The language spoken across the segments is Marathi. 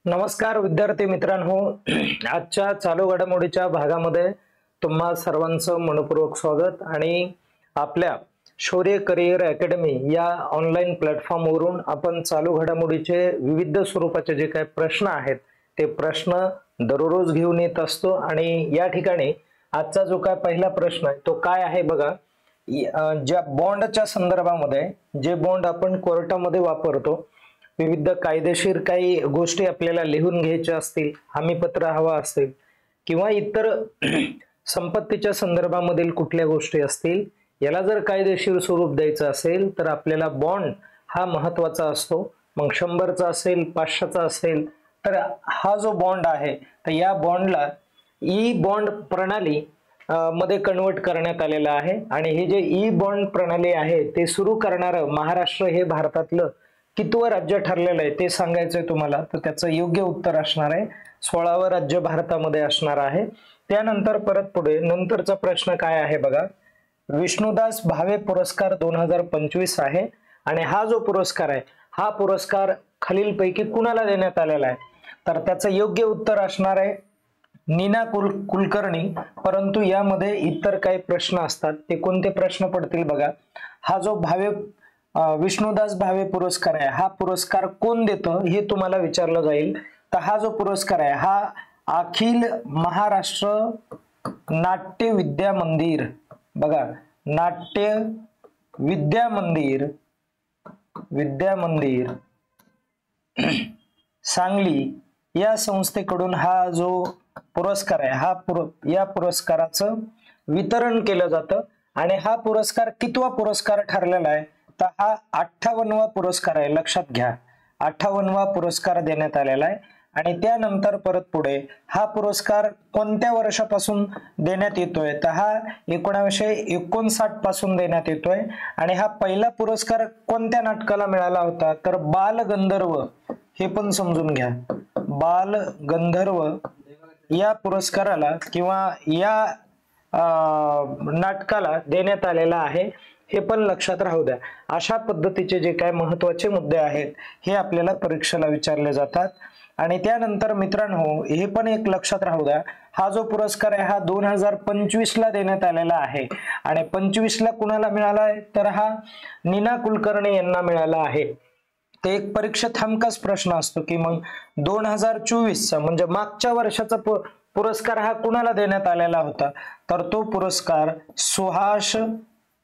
नमस्कार विद्यार्थी मित्रांनो, आजच्या चालू घडामोडीच्या भागामध्ये तुम्हा सर्वांचं मनपूर्वक स्वागत। आणि आपल्या शौर्य करिअर अकॅडमी या ऑनलाईन प्लॅटफॉर्मवरून आपण चालू घडामोडीचे विविध स्वरूपाचे जे काही प्रश्न आहेत ते प्रश्न दररोज घेऊन येत असतो। आणि या ठिकाणी आजचा जो काय पहिला प्रश्न आहे तो काय आहे बघा, ज्या बॉन्डच्या संदर्भामध्ये जे बॉन्ड आपण कोर्टामध्ये वापरतो, विविध कायदेशीर काही गोष्टी आपल्याला लिहून घ्यायच्या असतील, हमीपत्र हवा असेल किंवा इतर संपत्तीच्या संदर्भामधील कुठल्या गोष्टी असतील, याला जर कायदेशीर स्वरूप द्यायचं असेल तर आपल्याला बॉन्ड हा महत्त्वाचा असतो। मग 100चा असेल, 500चा असेल, तर हा जो बॉन्ड आहे तर या बॉन्डला ई बॉन्ड प्रणाली मध्ये कन्वर्ट करण्यात आलेला आहे। आणि हे जे ई बॉन्ड प्रणाली आहे ते सुरू करणारं महाराष्ट्र हे भारतातलं कितवं राज्य ठरलेलं आहे ते सांगायचंय तुम्हाला, तर त्याचं योग्य उत्तर असणार आहे 16वं राज्य भारतामध्ये असणार आहे। त्यानंतर परत पुढे नंतरचा प्रश्न काय आहे बघा, विष्णुदास भावे पुरस्कार 2025 आहे। आणि हा जो पुरस्कार आहे हा पुरस्कार खालीलपैकी कुणाला देण्यात आलेला आहे, तर त्याचं योग्य उत्तर असणार आहे नीना कुलकर्णी। परंतु यामध्ये इतर काही प्रश्न असतात, ते कोणते प्रश्न पडतील बघा। हा जो विष्णुदास भावे पुरस्कार आहे हा पुरस्कार कोण देतं हे तुम्हाला विचारलं जाईल। तर हा जो पुरस्कार आहे हा अखिल महाराष्ट्र नाट्य विद्या मंदिर, बघा नाट्य विद्या मंदिर सांगली या संस्थेकडून हा जो पुरस्कार आहे या पुरस्काराचं वितरण केलं जातं। आणि हा पुरस्कार कितवा पुरस्कार ठरलेला आहे, तर हा 58वा पुरस्कार आहे, लक्षात घ्या 58वा पुरस्कार देण्यात आलेला आहे। आणि त्यानंतर परत पुढे हा पुरस्कार कोणत्या वर्षापासून देण्यात येतोय, तर हा 1959 पासून देण्यात येतोय। आणि हा पहिला पुरस्कार कोणत्या नाटकाला मिळाला होता, तर बालगंधर्व, हे पण समजून घ्या, बालगंधर्व या पुरस्काराला किंवा या नाटकाला देण्यात आलेला आहे, हे पण लक्षात राहू द्या। अशा पद्धतीचे जे काय महत्त्वाचे मुद्दे आहेत हे आपल्याला परीक्षेला विचारले जातात। आणि त्यानंतर मित्रांनो हे पण एक लक्षात राहू द्या, हा जो पुरस्कार आहे हा 2025 ला देण्यात आलेला आहे। आणि 25 ला कुणाला मिळाला आहे, तर हा नीना कुलकर्णी यांना मिळाला आहे। ते एक परीक्षेत हमखास प्रश्न असतो की मग 2024 म्हणजे मागच्या वर्षाचा पुरस्कार हा कुणाला देण्यात आलेला होता, तर तो पुरस्कार सुहास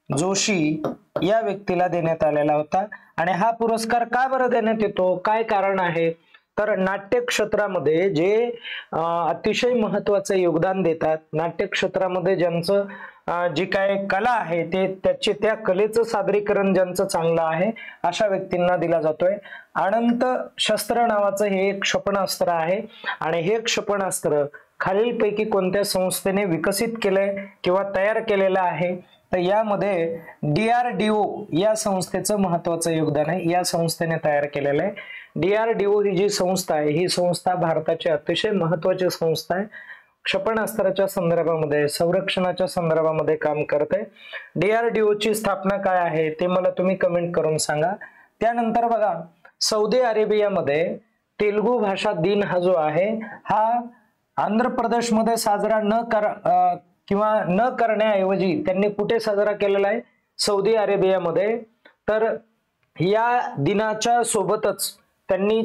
जोशी या व्यक्तीला देण्यात आलेला होता। आणि हा पुरस्कार का बरं देण्यात येतो, काय कारण आहे, तर नाट्य क्षेत्रामध्ये जे अतिशय महत्त्वाचे योगदान देतात, नाट्य क्षेत्रामध्ये ज्यांचं जी काय कला आहे ते त्या कलेचं सादरीकरण ज्यांचं चांगलं आहे अशा व्यक्तींना दिला जातोय। अनंत शस्त्र नावाचं हे एक क्षेपणास्त्र आहे। आणि हे क्षेपणास्त्र खालीलपैकी कोणत्या संस्थेने विकसित केलंय किंवा तयार केलेलं आहे, तर यामध्ये DRDO या संस्थेचं महत्त्वाचं योगदान आहे, या संस्थेने तयार केलेलं आहे। DRDO ही जी संस्था आहे ही संस्था भारताची अतिशय महत्त्वाची संस्था आहे, क्षेपणास्त्राच्या संदर्भामध्ये संरक्षणाच्या संदर्भामध्ये काम करते। DRDO ची स्थापना काय आहे ते मला तुम्ही कमेंट करून सांगा। त्यानंतर बघा सौदी अरेबियामध्ये तेलुगू भाषा दिन हा जो आहे हा आंध्र प्रदेशमध्ये साजरा न करण्याऐवजी त्यांनी कुठे साजरा केलेला आहे, सौदी अरेबियामध्ये। तर या दिनाच्या सोबतच त्यांनी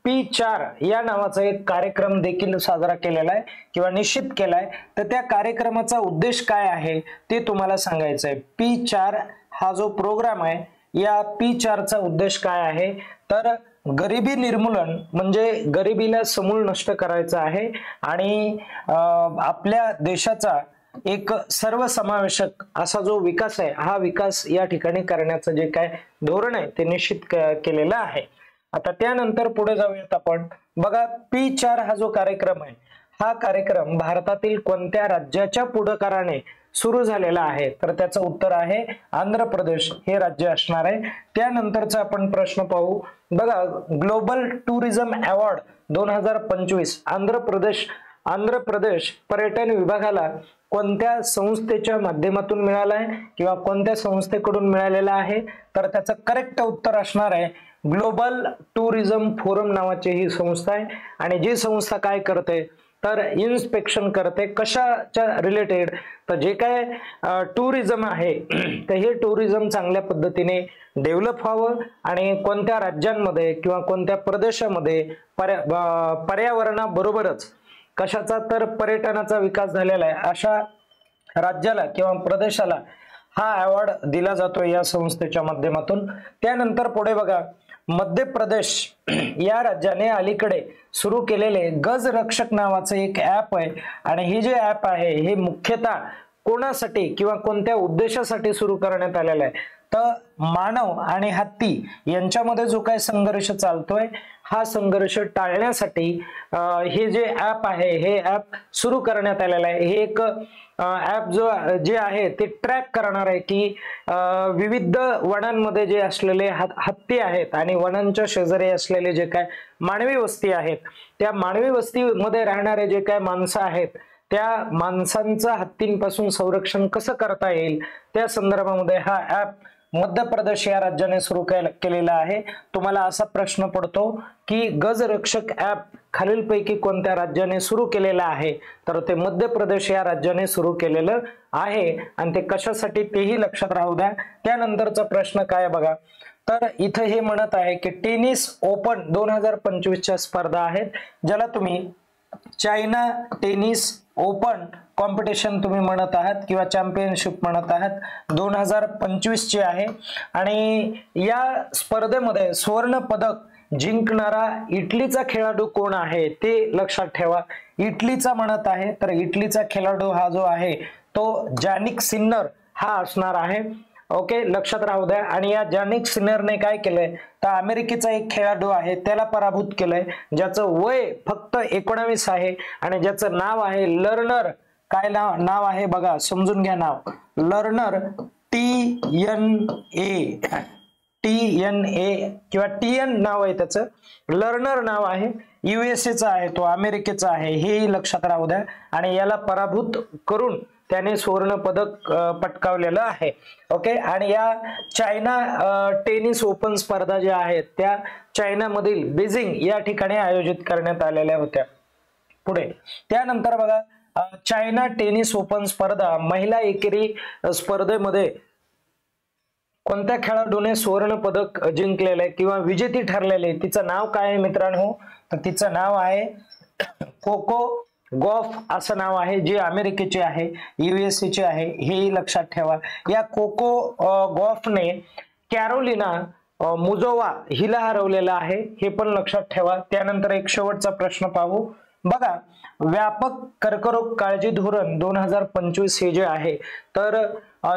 P4 या नावाचा एक कार्यक्रम देखील साजरा केलेला आहे किंवा निश्चित केलाय। तर त्या कार्यक्रमाचा उद्देश काय आहे ते तुम्हाला सांगायचं आहे। P4 हा जो प्रोग्राम आहे या P4 चा उद्देश काय आहे, तर गरिबी निर्मूलन म्हणजे गरिबीला समूळ नष्ट करायचं आहे। आणि आपल्या देशाचा एक सर्वसमावेशक असा जो विकास आहे हा विकास या ठिकाणी करण्याचं जे काय धोरण आहे ते निश्चित केलेलं आहे। आता त्यानंतर पुढे जाऊयात आपण, बघा P4 हा जो कार्यक्रम आहे हा कार्यक्रम भारतातील कोणत्या राज्याच्या पुढाकाराने सुरू झालेला आहे, तर त्याचं उत्तर आहे आंध्र प्रदेश हे राज्य असणार आहे। त्यानंतरचा आपण प्रश्न पाहू, बघा global tourism award 2025 Andhra Pradesh पर्यटन विभागाला कोणत्या संस्थेच्या माध्यमातून मिळाला आहे किंवा कोणत्या संस्थेकडून मिळालेला आहे, तर त्याचं करेक्ट उत्तर असणार आहे ग्लोबल टुरिझम फोरम नावाची ही संस्था आहे आणि जी संस्था काय करते तर इन्स्पेक्शन करते कशाच्या रिलेटेड, तर जे काय टुरिझम आहे तर हे टुरिझम चांगल्या पद्धतीने डेव्हलप व्हावं आणि कोणत्या राज्यांमध्ये किंवा कोणत्या प्रदेशामध्ये पर्यावरणाबरोबरच कशाचा तर पर्यटनाचा विकास झालेला आहे अशा राज्याला किंवा प्रदेशाला हा अवॉर्ड दिला जातो या संस्थेच्या माध्यमातून। त्यानंतर पुढे बघा, मध्य प्रदेश या राज्याने अलीकडे सुरू केलेले गज रक्षक नावाचे एक ऍप आहे आणि हे जे ऍप आहे हे मुख्यतः कोणासाठी किंवा कोणत्या उद्देशासाठी सुरू करण्यात आलेला आहे तर मानव आणि हत्ती यांच्यामध्ये जो काही संघर्ष चालतोय हा संघर्ष टाळण्यासाठी हे जे ऍप आहे हे ऍप सुरू करण्यात आलेलं आहे। हे एक ऍप जे आहे ते ट्रॅक करणार आहे की विविध वनांमध्ये जे असलेले हत्ती आहेत आणि वनांच्या शेजारी असलेले जे काय मानवी वस्ती आहेत त्या मानवी वस्तीमध्ये राहणारे जे काय माणसं आहेत त्या माणसांचं हत्तींपासून संरक्षण कसं करता येईल त्या संदर्भामध्ये हा ऍप मध्य प्रदेश या राज्याने सुरू केलेला आहे। तुम्हाला असा प्रश्न पडतो की गज रक्षक ऍप खालीलपैकी कोणत्या राज्याने सुरू केलेला आहे तर ते मध्य प्रदेश या राज्याने सुरू केलेलं आहे आणि ते कशासाठी तेही लक्षात राहू द्या। त्यानंतरचा प्रश्न काय बघा, तर इथे हे म्हणत आहे की टेनिस ओपन 2025 च्या स्पर्धा आहेत ज्याला तुम्ही चायना टेनिस ओपन कॉम्पिटिशन तुम्ही म्हणत आहात किंवा चॅम्पियनशिप म्हणत आहात 2025 ची आहे आणि या स्पर्धेमध्ये स्वर्ण पदक जिंकणारा इटलीचा खेळाडू कोण आहे ते लक्षात ठेवा। इटलीचा म्हणत आहे तर इटलीचा खेळाडू हा जो आहे तो जानिक सिन्नर हा असणार आहे। ओके, लक्षात राहू द्या। आणि या जानिक सिन्नरने काय केलंय तर अमेरिकेचा एक खेळाडू आहे त्याला पराभूत केलंय ज्याचं वय फक्त 19 आहे आणि ज्याचं नाव आहे लर्नर, काय नाव आहे बघा, समजून घ्या नाव, लर्नर TNA किंवा TN नाव आहे त्याचं, लर्नर नाव आहे, USA चा आहे तो, अमेरिकेचा आहे हेही लक्षात राहू द्या आणि याला पराभूत करून त्याने स्वर्ण पदक पटकावलेलं आहे। ओके, आणि या चायना टेनिस ओपन स्पर्धा ज्या आहेत त्या चायनामधील बीजिंग या ठिकाणी आयोजित करण्यात आलेल्या होत्या। पुढे त्यानंतर बघा, चायना टेनिस ओपन स्पर्धा महिला एकेरी स्पर्धेमध्ये कोणत्या खेळाडूने स्वर्ण पदक जिंकलेलं आहे किंवा विजेती ठरलेले आहे तिचं नाव काय आहे मित्रांनो तर तिचं नाव आहे कोको गॉफ असं नाव आहे, जे अमेरिकेचे आहे, USA चे आहे हेही लक्षात ठेवा। या कोको गॉफने कॅरोलिना मुझोवा हिला हरवलेला आहे हे पण लक्षात ठेवा। त्यानंतर एक शेवटचा प्रश्न पाहू बघा, व्यापक कर्करोग काळजी धोरण 2025 हे जे आहे तर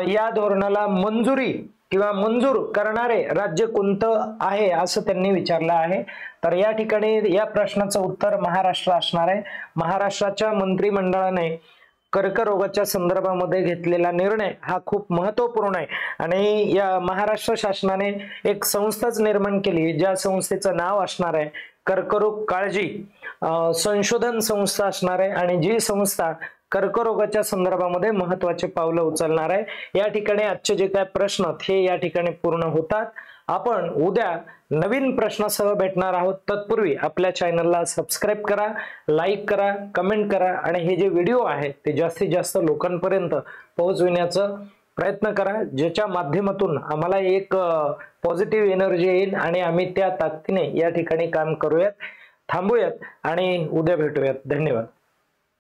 या धोरणाला मंजुरी किंवा मंजूर करणारे राज्य कोणतं आहे असं त्यांनी विचारलं आहे। तर या ठिकाणी या प्रश्नाचं उत्तर महाराष्ट्र असणार आहे। महाराष्ट्राच्या मंत्रिमंडळाने कर्करोगाच्या संदर्भामध्ये घेतलेला निर्णय हा खूप महत्त्वपूर्ण आहे आणि या महाराष्ट्र शासनाने एक संस्थाच निर्माण केली ज्या संस्थेचं नाव असणार आहे कर्करोग काळजी संशोधन संस्था असणार आहे आणि जी संस्था कर्करोगाच्या संदर्भामध्ये महत्त्वाचे पावलं उचलणार आहे। या ठिकाणी आजचे जे काय प्रश्न हे या ठिकाणी पूर्ण होतात। आपण उद्या नवीन प्रश्नासह भेटणार आहोत। तत्पूर्वी आपल्या चॅनलला सबस्क्राइब करा, लाईक करा, कमेंट करा आणि हे जे व्हिडिओ आहेत ते जास्तीत जास्त लोकांपर्यंत पोहोचविण्याचा प्रयत्न करा ज्याच्या माध्यमातून आम्हाला एक पॉझिटिव्ह एनर्जी येईल आणि आम्ही त्या ताकदीने या ठिकाणी काम करूयात। थांबूयात आणि उद्या भेटूयात। धन्यवाद।